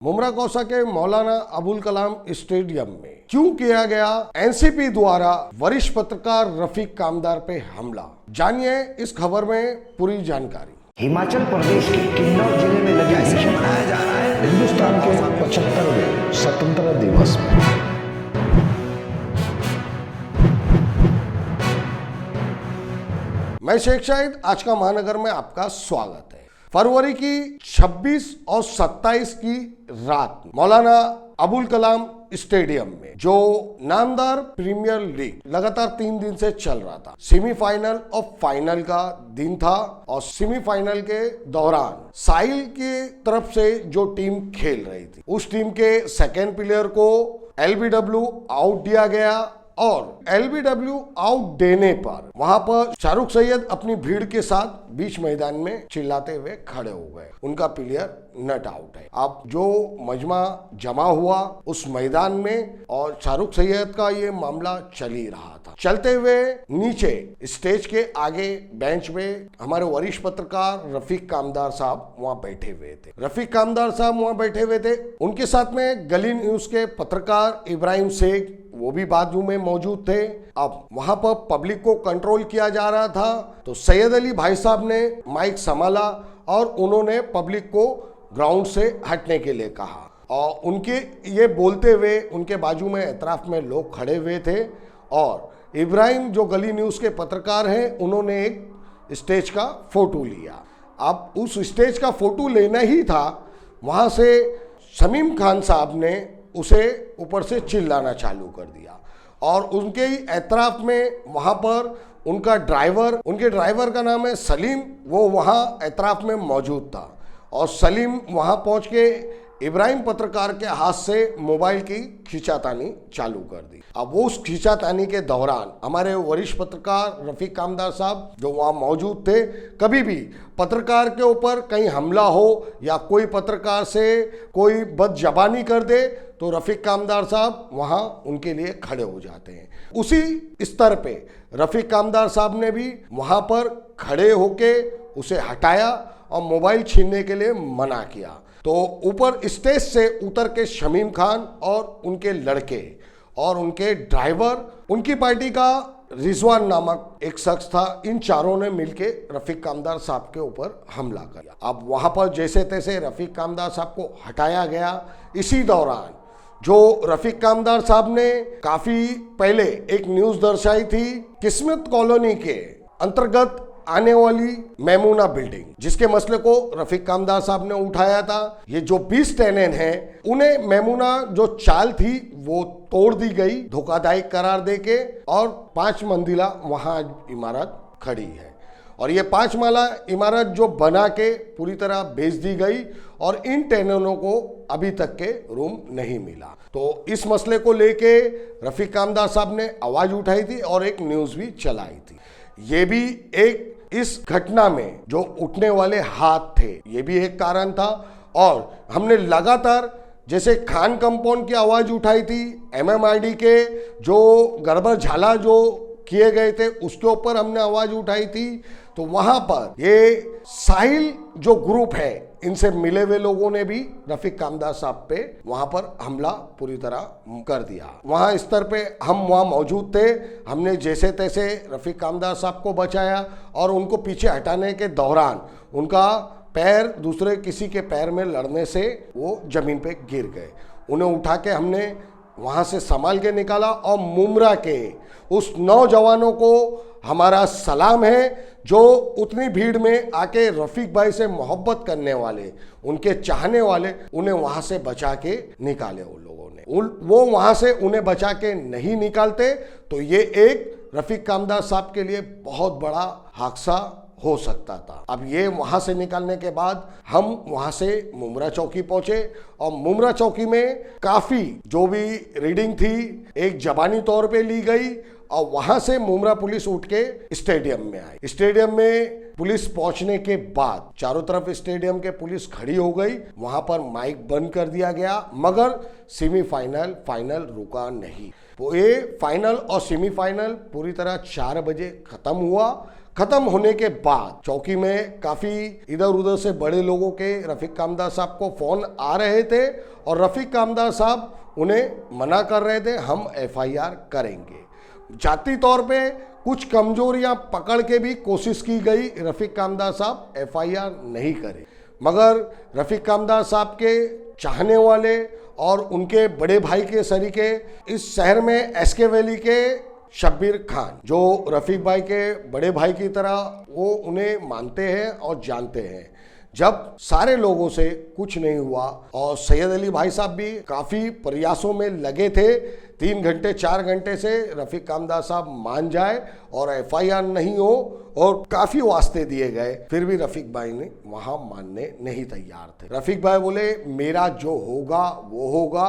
मुमरा कौसा के मौलाना अबुल कलाम स्टेडियम में क्यों किया गया एनसीपी द्वारा वरिष्ठ पत्रकार रफीक कामदार पे हमला, जानिए इस खबर में पूरी जानकारी। हिमाचल प्रदेश के किन्नौर जिले में लगे जश्न मनाया जा रहा है हिंदुस्तान के 75वें स्वतंत्रता दिवस में। मैं शेख शाहिद, आज का महानगर में आपका स्वागत है। फरवरी की 26 और 27 की रात मौलाना अबुल कलाम स्टेडियम में जो नामदार प्रीमियर लीग लगातार 3 दिन से चल रहा था, सेमीफाइनल और फाइनल का दिन था। और सेमीफाइनल के दौरान साहिल की तरफ से जो टीम खेल रही थी, उस टीम के सेकेंड प्लेयर को एलबीडब्ल्यू आउट दिया गया और एलबीडब्ल्यू आउट देने पर वहां पर शाहरुख सैयद अपनी भीड़ के साथ बीच मैदान में चिल्लाते हुए खड़े हो गए। उनका प्लेयर नट आउट है। अब जो मजमा जमा हुआ उस मैदान में और शाहरुख सैयद का ये मामला चल ही रहा था। चलते हुए नीचे स्टेज के आगे बेंच में हमारे वरिष्ठ पत्रकार रफीक कामदार साहब वहां बैठे हुए थे। रफीक कामदार साहब वहां बैठे हुए थे, उनके साथ में गली न्यूज के पत्रकार इब्राहिम शेख वो भी बाजू में मौजूद थे। अब वहां पर पब्लिक को कंट्रोल किया जा रहा था, तो सैयद अली भाई साहब ने माइक संभाला और उन्होंने पब्लिक को ग्राउंड से हटने के लिए कहा। और उनके ये बोलते हुए उनके बाजू में एतराफ में लोग खड़े हुए थे और इब्राहिम जो गली न्यूज के पत्रकार हैं, उन्होंने एक स्टेज का फोटो लिया। अब उस स्टेज का फोटो लेना ही था, वहां से शमीम खान साहब ने उसे ऊपर से चिल्लाना चालू कर दिया और उनके ही एतराफ में वहां पर उनके ड्राइवर का नाम है सलीम, वो वहां एतराफ में मौजूद था और सलीम वहां पहुंच के इब्राहिम पत्रकार के हाथ से मोबाइल की खींचातानी चालू कर दी। अब वो उस खींचातानी के दौरान हमारे वरिष्ठ पत्रकार रफीक कामदार साहब जो वहां मौजूद थे, कभी भी पत्रकार के ऊपर कहीं हमला हो या कोई पत्रकार से कोई बदजबानी कर दे तो रफीक कामदार साहब वहां उनके लिए खड़े हो जाते हैं। उसी स्तर पे रफीक कामदार साहब ने भी वहां पर खड़े होके उसे हटाया और मोबाइल छीनने के लिए मना किया। तो ऊपर स्टेज से उतर के शमीम खान और उनके लड़के और उनके ड्राइवर, उनकी पार्टी का रिजवान नामक एक शख्स था, इन चारों ने मिलके रफीक कामदार साहब के ऊपर हमला किया। अब वहां पर जैसे तैसे रफीक कामदार साहब को हटाया गया। इसी दौरान जो रफीक कामदार साहब ने काफी पहले एक न्यूज दर्शाई थी किस्मत कॉलोनी के अंतर्गत आने वाली मेमूना बिल्डिंग, जिसके मसले को रफीक कामदार साहब ने उठाया था। ये जो 20 टेनेंट हैं, उन्हें मेमूना जो चाल थी वो तोड़ दी गई धोखादायक करार देके और 5 मंजिला वहां इमारत खड़ी है और ये 5 माला इमारत जो बना के पूरी तरह बेच दी गई और इन टेनेंटों को अभी तक के रूम नहीं मिला। तो इस मसले को लेके रफीक कामदार साहब ने आवाज उठाई थी और एक न्यूज भी चलाई थी। ये भी एक इस घटना में जो उठने वाले हाथ थे, ये भी एक कारण था। और हमने लगातार जैसे खान कंपाउंड की आवाज उठाई थी, एमएमआईडी के जो गड़बड़ झाला जो किए गए थे उसके ऊपर हमने आवाज उठाई थी। तो वहां पर ये साहिल जो ग्रुप है, इनसे मिले हुए लोगों ने भी रफीक कामदार साहब पे वहां पर हमला पूरी तरह कर दिया। वहां स्तर पे हम वहां मौजूद थे, हमने जैसे तैसे रफीक कामदार साहब को बचाया और उनको पीछे हटाने के दौरान उनका पैर दूसरे किसी के पैर में लड़ने से वो जमीन पे गिर गए। उन्हें उठा के हमने वहां से संभाल के निकाला और मुमरा के उस नौजवानों को हमारा सलाम है जो उतनी भीड़ में आके रफीक भाई से मोहब्बत करने वाले, उनके चाहने वाले, उन्हें वहां से बचा के निकाले। उन लोगों ने वो वहां से उन्हें बचा के नहीं निकालते तो ये एक रफीक कामदार साहब के लिए बहुत बड़ा हादसा हो सकता था। अब ये वहां से निकालने के बाद हम वहां से मुमरा चौकी पहुंचे और मुमरा चौकी में काफी जो भी रीडिंग थी एक जबानी तौर पे ली गई और वहां से मुमरा पुलिस उठ के स्टेडियम में आई। स्टेडियम में पुलिस पहुंचने के बाद चारों तरफ स्टेडियम के पुलिस खड़ी हो गई, वहां पर माइक बंद कर दिया गया, मगर सेमीफाइनल फाइनल रुका नहीं। तो ये फाइनल और सेमीफाइनल पूरी तरह 4 बजे खत्म हुआ। खत्म होने के बाद चौकी में काफी इधर उधर से बड़े लोगों के रफीक कामदार साहब को फोन आ रहे थे और रफीक कामदार साहब उन्हें मना कर रहे थे, हम एफआईआर करेंगे। जाती तौर पे कुछ कमजोरियां पकड़ के भी कोशिश की गई, रफीक कामदार साहब एफआईआर नहीं करे, मगर रफीक कामदार साहब के चाहने वाले और उनके बड़े भाई के सरीके इस शहर में एसके वैली के शब्बीर खान, जो रफीक भाई के बड़े भाई की तरह वो उन्हें मानते हैं और जानते हैं, जब सारे लोगों से कुछ नहीं हुआ और सैयद अली भाई साहब भी काफ़ी प्रयासों में लगे थे, 3 घंटे 4 घंटे से रफीक कामदार साहब मान जाए और एफआईआर नहीं हो, और काफ़ी वास्ते दिए गए, फिर भी रफीक भाई ने वहाँ मानने नहीं तैयार थे। रफीक भाई बोले मेरा जो होगा वो होगा,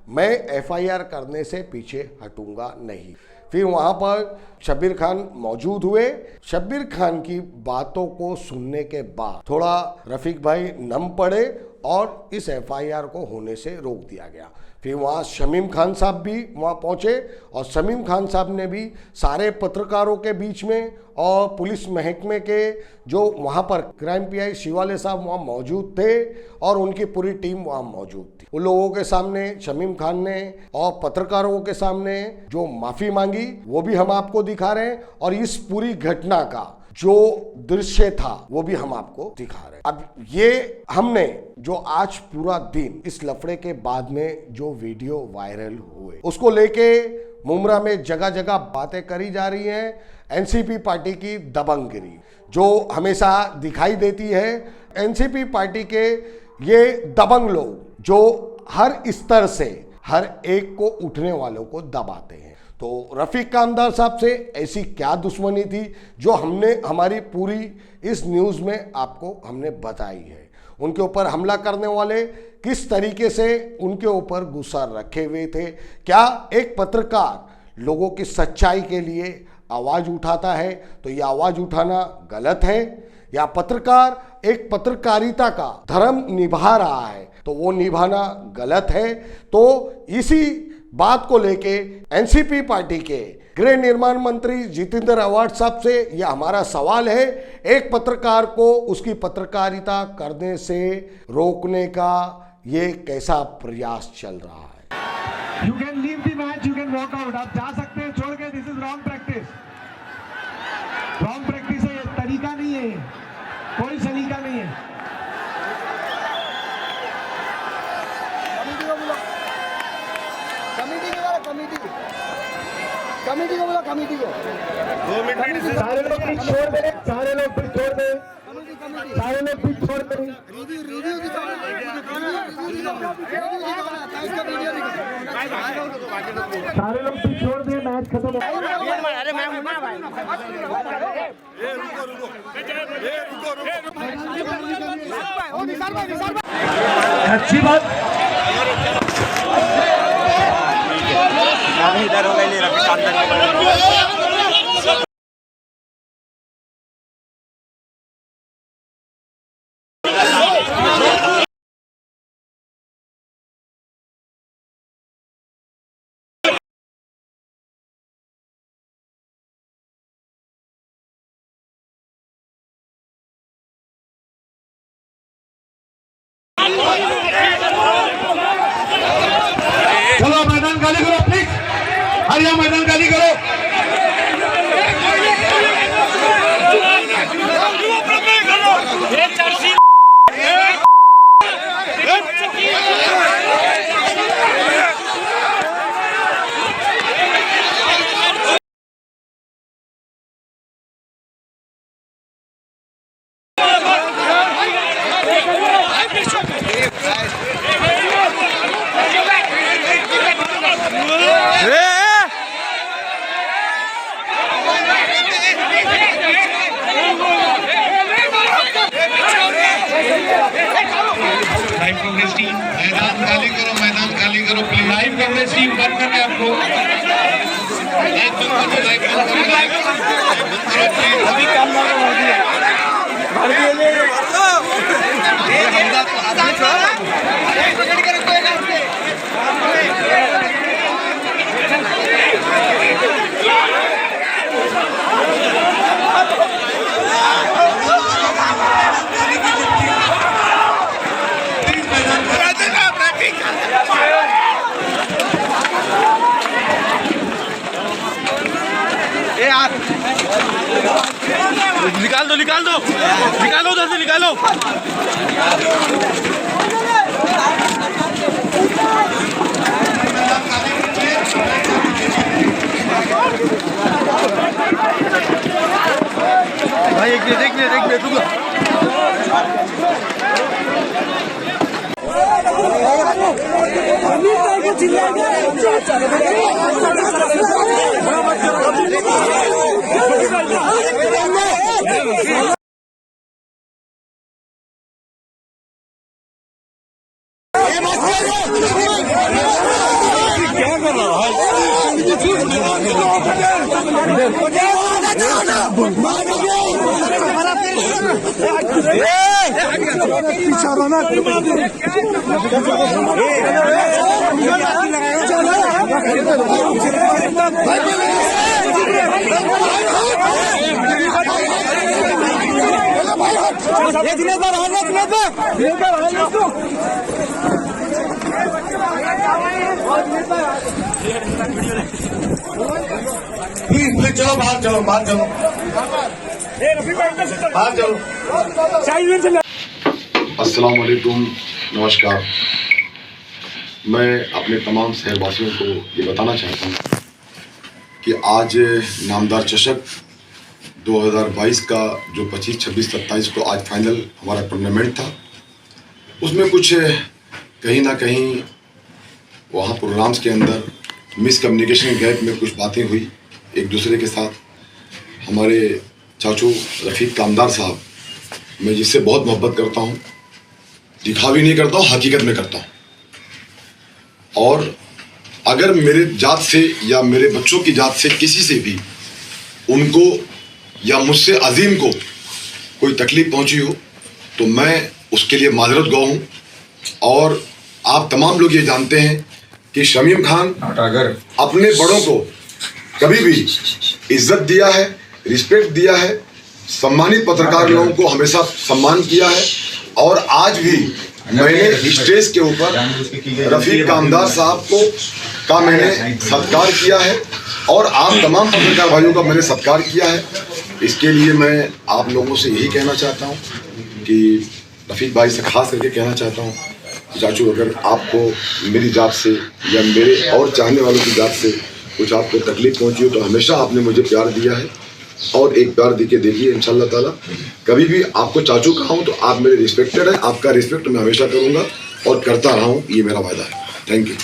मैं एफआईआर करने से पीछे हटूंगा नहीं। फिर वहाँ पर शब्बीर खान मौजूद हुए। शब्बीर खान की बातों को सुनने के बाद थोड़ा रफीक भाई नम पड़े और इस एफआईआर को होने से रोक दिया गया। फिर वहाँ शमीम खान साहब भी वहाँ पहुँचे और शमीम खान साहब ने भी सारे पत्रकारों के बीच में और पुलिस महकमे के जो वहाँ पर क्राइम पीआई शिवाले साहब वहाँ मौजूद थे और उनकी पूरी टीम वहाँ मौजूद थी। उन लोगों के सामने शमीम खान ने और पत्रकारों के सामने जो माफ़ी मांगी वो भी हम आपको दिखा रहे हैं, और इस पूरी घटना का जो दृश्य था वो भी हम आपको दिखा रहे हैं। अब ये हमने जो आज पूरा दिन इस लफड़े के बाद में जो वीडियो वायरल हुए उसको लेके मुमरा में जगह जगह बातें करी जा रही हैं। एनसीपी पार्टी की दबंगगिरी जो हमेशा दिखाई देती है, एनसीपी पार्टी के ये दबंग लोग जो हर स्तर से हर एक को उठने वालों को दबाते हैं। तो रफीक कामदार साहब से ऐसी क्या दुश्मनी थी जो हमने हमारी पूरी इस न्यूज़ में आपको हमने बताई है। उनके ऊपर हमला करने वाले किस तरीके से उनके ऊपर गुस्सा रखे हुए थे। क्या एक पत्रकार लोगों की सच्चाई के लिए आवाज़ उठाता है तो यह आवाज़ उठाना गलत है, या पत्रकार एक पत्रकारिता का धर्म निभा रहा है तो वो निभाना गलत है। तो इसी बात को लेके एनसीपी पार्टी के गृह निर्माण मंत्री जितेंद्र आव्हाड साहब से यह हमारा सवाल है, एक पत्रकार को उसकी पत्रकारिता करने से रोकने का ये कैसा प्रयास चल रहा है। You can leave the match, you can walk out. आप जा सकते हैं छोड़ के, this is wrong practice. Wrong practice है, तरीका नहीं है, कोई सलीका नहीं है। कमेटी को बोला, कमेटी को 2 मिनट सारे लोग पिच छोड़ दे, सारे लोग पिच छोड़ दे, सारे लोग पिच छोड़ दे। रिव्यू दिखाओ, इसका वीडियो दिखाओ। सारे लोग पिच छोड़ दे, मैच खत्म हो गया। अरे मैं हूं ना भाई। अच्छी बात इधर हो गई रफीक कामदार चलो मैदान खाली करो प्लीज, हरिया मैदान खाली करो। लाइव कांग्रेस टीम मैदान खाली करो प्लीज। लाइव कांग्रेस टीम बंद करना आपको। अभी काम ना निकाल दो निकालो उधर से निकालो। भाई एक देख ले दूंगा। चलो बाहर चलो बाहर चलो बाहर चलो। अस्सलाम वालेकुम, नमस्कार। मैं अपने तमाम शहरवासियों को ये बताना चाहता हूँ कि आज नामदार चषक 2022 का जो 25, 26, 27 को आज फाइनल हमारा टूर्नामेंट था, उसमें कुछ कहीं ना कहीं वहाँ प्रोग्राम्स के अंदर मिसकम्युनिकेशन गैप में कुछ बातें हुई एक दूसरे के साथ। हमारे चाचू रफ़ीक कामदार साहब, मैं जिससे बहुत मोहब्बत करता हूँ, दिखावी नहीं करता हूँ, हकीकत में करता हूँ। और अगर मेरे जात से या मेरे बच्चों की जात से किसी से भी उनको या मुझसे अजीम को कोई तकलीफ पहुँची हो तो मैं उसके लिए माजरत गवा हूँ। और आप तमाम लोग ये जानते हैं कि शमीम खान अगर अपने बड़ों को कभी भी इज्जत दिया है, रिस्पेक्ट दिया है, सम्मानित पत्रकार लोगों को हमेशा सम्मान किया है। और आज भी मैंने स्टेज के ऊपर रफ़ीक कामदार साहब का मैंने सत्कार किया है और आप तमाम पत्रकार भाइयों का मैंने सत्कार किया है। इसके लिए मैं आप लोगों से यही कहना चाहता हूँ कि रफ़ीक भाई से खास करके कहना चाहता हूँ, चाचू अगर आपको मेरी जात से या मेरे और चाहने वालों की जात से कुछ आपको तकलीफ पहुंची हो तो हमेशा आपने मुझे प्यार दिया है और एक प्यार दे के देखिए इंशाल्लाह ताला। कभी भी आपको चाचू कहा हूँ तो आप मेरे रिस्पेक्टेड हैं, आपका रिस्पेक्ट मैं हमेशा करूँगा और करता रहा हूँ, ये मेरा वायदा है। Thank you.